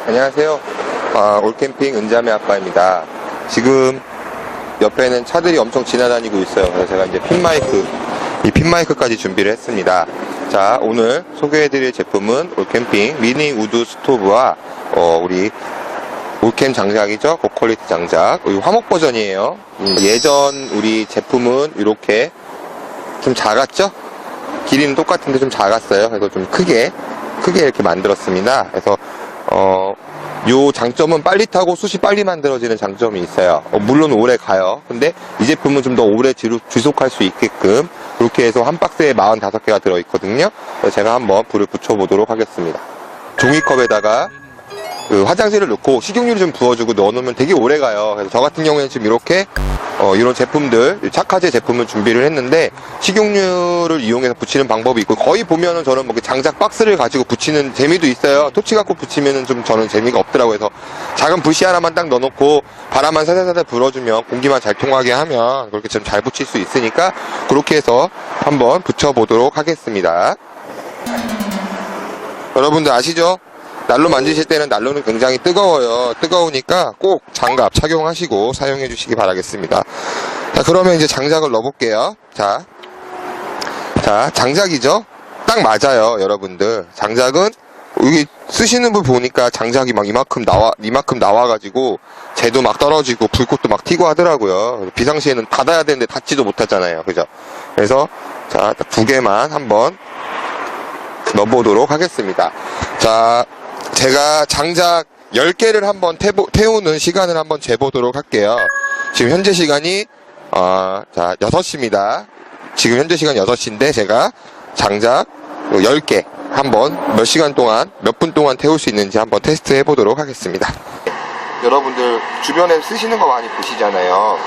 안녕하세요. 올캠핑 은자매 아빠입니다. 지금 옆에는 차들이 엄청 지나다니고 있어요. 그래서 제가 이제 핀마이크까지 준비를 했습니다. 자, 오늘 소개해드릴 제품은 올캠핑 미니 우드 스토브와 우리 올캠 장작이죠. 고퀄리티 장작. 이 화목 버전이에요. 예전 우리 제품은 이렇게 좀 작았죠? 길이는 똑같은데 좀 작았어요. 그래서 좀 크게 이렇게 만들었습니다. 그래서 요 장점은 빨리 타고 숯이 빨리 만들어지는 장점이 있어요. 물론 오래 가요. 근데 이 제품은 좀 더 오래 지속할 수 있게끔 그렇게 해서 한 박스에 45개가 들어있거든요. 그래서 제가 한번 불을 붙여보도록 하겠습니다. 종이컵에다가 화장실을 넣고 식용유를 좀 부어주고 넣어놓으면 되게 오래 가요. 그래서 저 같은 경우에는 지금 이렇게 이런 제품들, 착화제 제품을 준비를 했는데 식용유를 이용해서 붙이는 방법이 있고, 거의 보면은 저는 뭐 장작 박스를 가지고 붙이는 재미도 있어요. 토치 갖고 붙이면은 좀 저는 재미가 없더라고요. 그래서 작은 불씨 하나만 딱 넣어놓고 바람만 살살살살 불어주면, 공기만 잘 통하게 하면 그렇게 좀 잘 붙일 수 있으니까 그렇게 해서 한번 붙여보도록 하겠습니다. 여러분들 아시죠? 난로 만지실 때는 난로는 굉장히 뜨거워요. 뜨거우니까 꼭 장갑 착용하시고 사용해 주시기 바라겠습니다. 자, 그러면 이제 장작을 넣어볼게요. 자, 장작이죠? 딱 맞아요, 여러분들. 장작은 여기 쓰시는 분 보니까 장작이 막 이만큼 나와가지고 재도 막 떨어지고 불꽃도 막 튀고 하더라고요. 비상시에는 닫아야 되는데 닫지도 못하잖아요. 그죠? 그래서 자, 딱 2개만 한번 넣어보도록 하겠습니다. 자, 제가 장작 10개를 한번 태우는 시간을 한번 재보도록 할게요. 지금 현재 시간이 6시입니다. 지금 현재 시간 6시인데 제가 장작 10개 한번 몇 분 동안 태울 수 있는지 한번 테스트 해보도록 하겠습니다. 여러분들 주변에 쓰시는 거 많이 보시잖아요.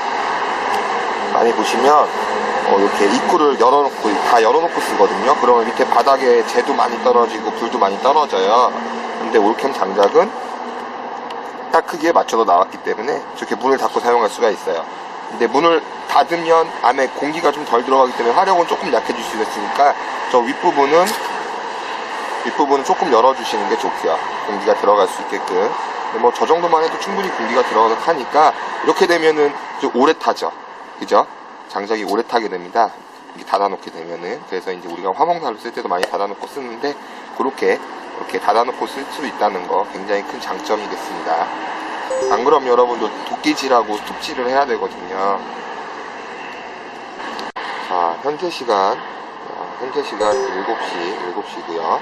많이 보시면 이렇게 입구를 다 열어놓고 쓰거든요. 그러면 밑에 바닥에 재도 많이 떨어지고 불도 많이 떨어져요. 근데 올캠 장작은 딱 크기에 맞춰서 나왔기 때문에 저렇게 문을 닫고 사용할 수가 있어요. 근데 문을 닫으면 안에 공기가 좀 덜 들어가기 때문에 화력은 조금 약해질 수가 있으니까 저 윗부분은 조금 열어주시는 게 좋고요. 공기가 들어갈 수 있게끔. 뭐 저 정도만 해도 충분히 공기가 들어가서 타니까 이렇게 되면은 좀 오래 타죠. 그죠? 장작이 오래 타게 됩니다. 이렇게 닫아놓게 되면은. 그래서 이제 우리가 화목난로 쓸 때도 많이 닫아놓고 쓰는데, 이렇게 닫아놓고 쓸 수 있다는 거 굉장히 큰 장점이겠습니다. 안 그러면 여러분도 도끼질하고 톱질을 해야 되거든요. 자, 현재 시간 7시고요.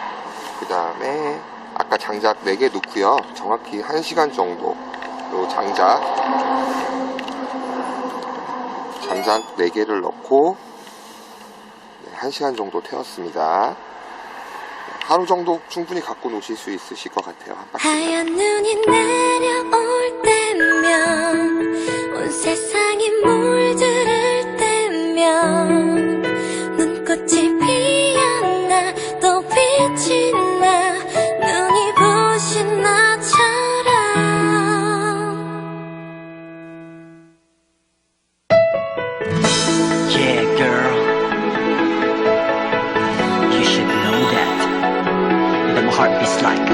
그 다음에 아까 장작 4개 넣고요. 정확히 1시간 정도 요 장작 4개를 넣고 1시간 정도 태웠습니다. 하루 정도 충분히 갖고 노실 수 있으실 것 같아요. 한 박스. 하얀 눈이 내려올 때면, 온 세상이 물들을 때면, 눈꽃이 피었나 또 빛이 나, 눈이 부신 나처럼. Yeah, girl. You should know that. My heart beats like